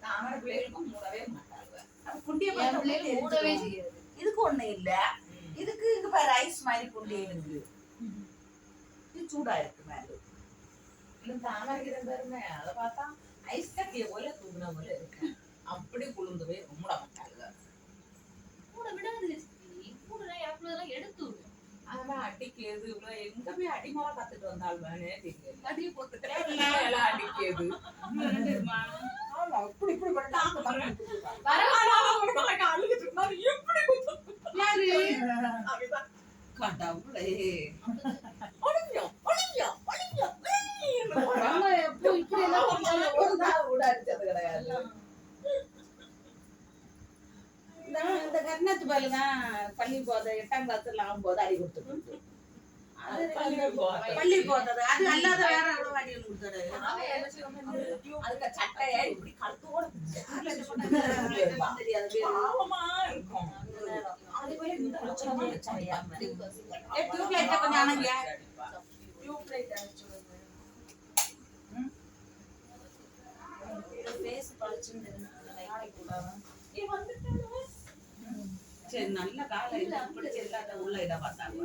தாமரை பிள்ளைகளுக்கும் மூடவே மாட்டாங்க. இதுக்கு ஒண்ணு இல்ல, இதுக்கு இங்க பாரு ஐஸ் மாதிரி குண்டி இருக்கு, இது சூடா இருக்கு மேல. இந்த தாமரைக்கு பாருங்க, அதை பார்த்தா ஐஸ் கட்டிய போல தூங்கின போல இருக்கு. அப்படி குளிர்ந்து போய் மூட மாட்டாங்க. கூட விடாது கூட எனக்குள்ளதெல்லாம் எடுத்து அதெல்லாம் அடிக்கிறது எங்க போய் அடிமலை கத்துட்டு வந்தால் வேணே தெரியல. அடியை போட்டு எல்லாம் அடிக்கிறது. இப்படி இப்படி கடவுளே கிடையாது. இந்த கர்ணத்து பாலுதான் பள்ளி போத 8ஆம் கிளாஸ்ல ஆகும்போது அடி கொடுத்துட்டு பள்ளி போதது, அது அல்லாத வேற எவ்வளவு அடி கொடுத்தாரு. அதுக்கு சட்டைய இப்படி கழுத்தோட தெரியாது பாவமா இருக்கும். டியூப்லைட்ட கொஞ்சம் அணங்க. சரி, நல்ல காலை பிடிச்ச இல்லாத உள்ள இடம் பார்த்தாங்க.